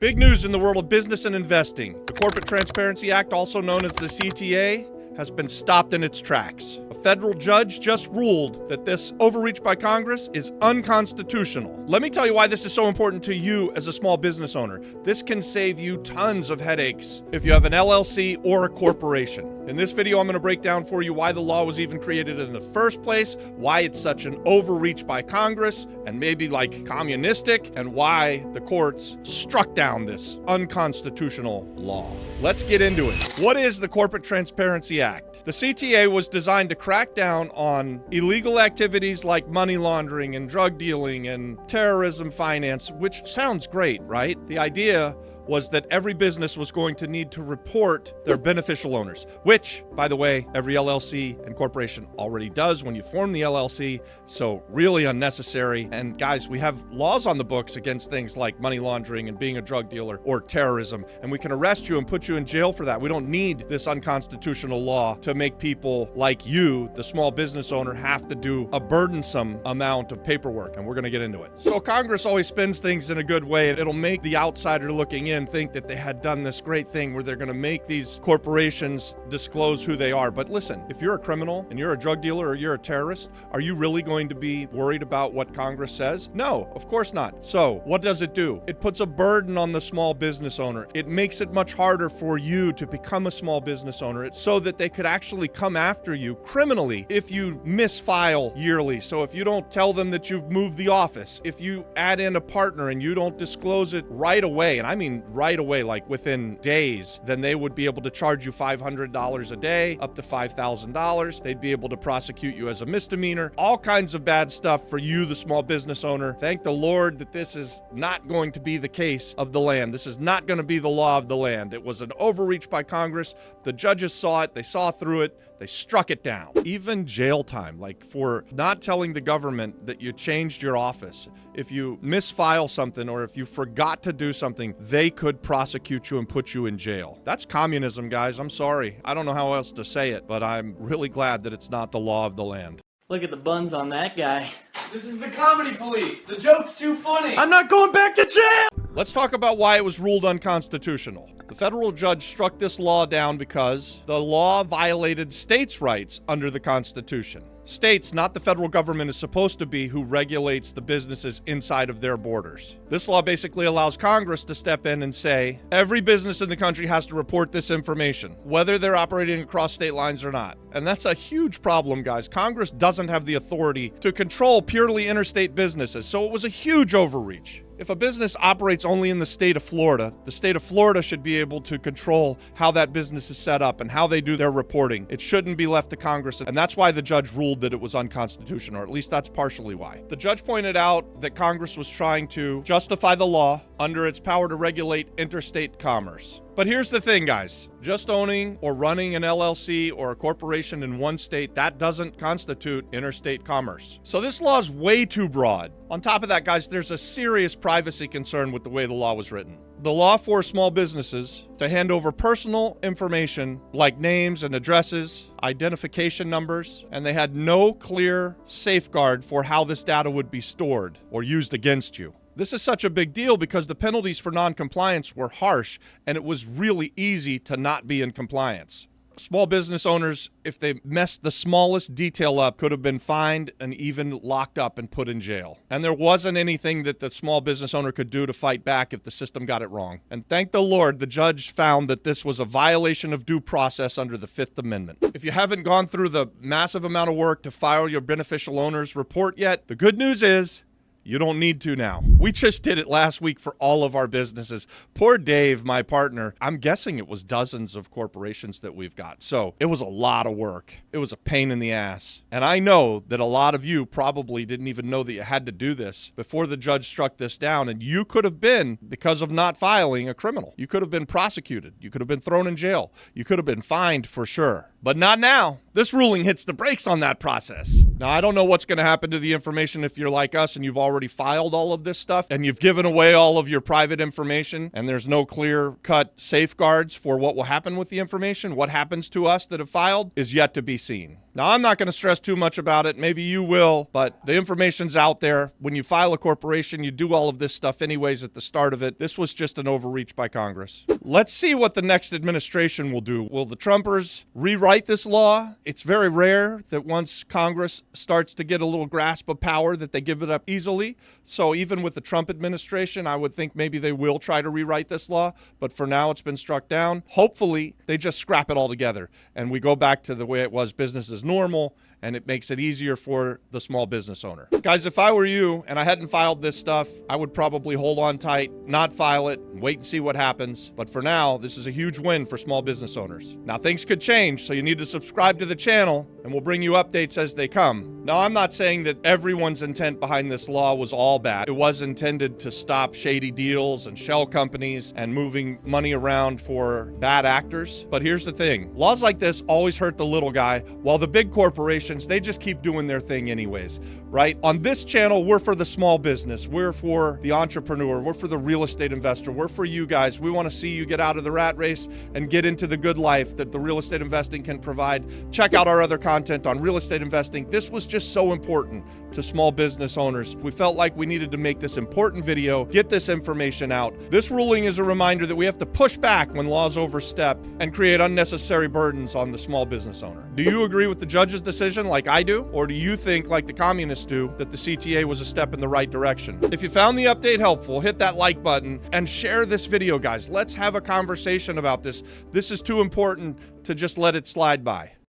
Big news in the world of business and investing. The Corporate Transparency Act, also known as the CTA, has been stopped in its tracks. A federal judge just ruled that this overreach by Congress is unconstitutional. Let me tell you why this is so important to you as a small business owner. This can save you tons of headaches if you have an LLC or a corporation. In this video, I'm going to break down for you why the law was even created in the first place, why it's such an overreach by Congress, and maybe like communistic, and why the courts struck down this unconstitutional law. Let's get into it. What is the Corporate Transparency Act? The CTA was designed to crack down on illegal activities like money laundering and drug dealing and terrorism finance, which sounds great, right? The idea was that every business was going to need to report their beneficial owners, which, by the way, every LLC and corporation already does when you form the LLC, so really unnecessary. And guys, we have laws on the books against things like money laundering and being a drug dealer or terrorism, and we can arrest you and put you in jail for that. We don't need this unconstitutional law to make people like you, the small business owner, have to do a burdensome amount of paperwork, and we're going to get into it. So Congress always spins things in a good way. It'll make the outsider looking in think that they had done this great thing where they're going to make these corporations disclose who they are. But listen, if you're a criminal and you're a drug dealer or you're a terrorist, are you really going to be worried about what Congress says? No, of course not. So what does it do? It puts a burden on the small business owner. It makes it much harder for you to become a small business owner. It's so that they could actually come after you criminally if you misfile yearly. So if you don't tell them that you've moved the office, if you add in a partner and you don't disclose it right away, and I mean right away, like within days, then they would be able to charge you $500 a day, up to $5,000. They'd be able to prosecute you as a misdemeanor. All kinds of bad stuff for you, the small business owner. Thank the Lord that this is not going to be the case of the land. This is not going to be the law of the land. It was an overreach by Congress. The judges saw it. They saw through it. They struck it down. Even jail time, like for not telling the government that you changed your office. If you misfile something or if you forgot to do something, they could prosecute you and put you in jail. That's communism, guys. I'm sorry. I don't know how else to say it, but I'm really glad that it's not the law of the land. Look at the buns on that guy. This is the comedy police. The joke's too funny. I'm not going back to jail! Let's talk about why it was ruled unconstitutional. The federal judge struck this law down because the law violated states' rights under the Constitution. States, not the federal government, is supposed to be who regulates the businesses inside of their borders. This law basically allows Congress to step in and say, every business in the country has to report this information, whether they're operating across state lines or not. And that's a huge problem, guys. Congress doesn't have the authority to control purely interstate businesses, so it was a huge overreach. If a business operates only in the state of Florida should be able to control how that business is set up and how they do their reporting. It shouldn't be left to Congress, and that's why the judge ruled that it was unconstitutional, or at least that's partially why. The judge pointed out that Congress was trying to justify the law under its power to regulate interstate commerce. But here's the thing, guys. Just owning or running an LLC or a corporation in one state, that doesn't constitute interstate commerce. So this law is way too broad. On top of that, guys, there's a serious privacy concern with the way the law was written. The law forced small businesses to hand over personal information like names and addresses, identification numbers, and they had no clear safeguard for how this data would be stored or used against you. This is such a big deal because the penalties for non-compliance were harsh, and it was really easy to not be in compliance. Small business owners, if they messed the smallest detail up, could have been fined and even locked up and put in jail. And there wasn't anything that the small business owner could do to fight back if the system got it wrong. And thank the Lord, the judge found that this was a violation of due process under the Fifth Amendment. If you haven't gone through the massive amount of work to file your beneficial owners report yet, the good news is you don't need to now. We just did it last week for all of our businesses. Poor Dave, my partner, I'm guessing it was dozens of corporations that we've got. So it was a lot of work. It was a pain in the ass. And I know that a lot of you probably didn't even know that you had to do this before the judge struck this down. And you could have been, because of not filing, a criminal. You could have been prosecuted. You could have been thrown in jail. You could have been fined for sure. But not now. This ruling hits the brakes on that process. Now, I don't know what's going to happen to the information if you're like us and you've already filed all of this stuff and you've given away all of your private information and there's no clear-cut safeguards for what will happen with the information. What happens to us that have filed is yet to be seen. Now, I'm not going to stress too much about it. Maybe you will, but the information's out there. When you file a corporation, you do all of this stuff anyways at the start of it. This was just an overreach by Congress. Let's see what the next administration will do. Will the Trumpers rewrite this law? It's very rare that once Congress starts to get a little grasp of power that they give it up easily. So even with the Trump administration, I would think maybe they will try to rewrite this law. But for now, it's been struck down. Hopefully, they just scrap it all together and we go back to the way it was, business as normal, and it makes it easier for the small business owner. Guys, if I were you and I hadn't filed this stuff, I would probably hold on tight, not file it, wait and see what happens. But for now, this is a huge win for small business owners. Now, things could change, so you need to subscribe to the channel, and we'll bring you updates as they come. Now, I'm not saying that everyone's intent behind this law was all bad. It was intended to stop shady deals and shell companies and moving money around for bad actors. But here's the thing. Laws like this always hurt the little guy, while the big corporations, they just keep doing their thing anyways, right? On this channel, we're for the small business. We're for the entrepreneur. We're for the real estate investor. We're for you guys. We want to see you get out of the rat race and get into the good life that the real estate investing can provide. Check out our other content on real estate investing. This was just so important to small business owners. We felt like we needed to make this important video, get this information out. This ruling is a reminder that we have to push back when laws overstep and create unnecessary burdens on the small business owner. Do you agree with the judge's decision like I do? Or do you think, like the communists do, that the CTA was a step in the right direction? If you found the update helpful, hit that like button and share this video, guys. Let's have a conversation about this. This is too important to just let it slide by.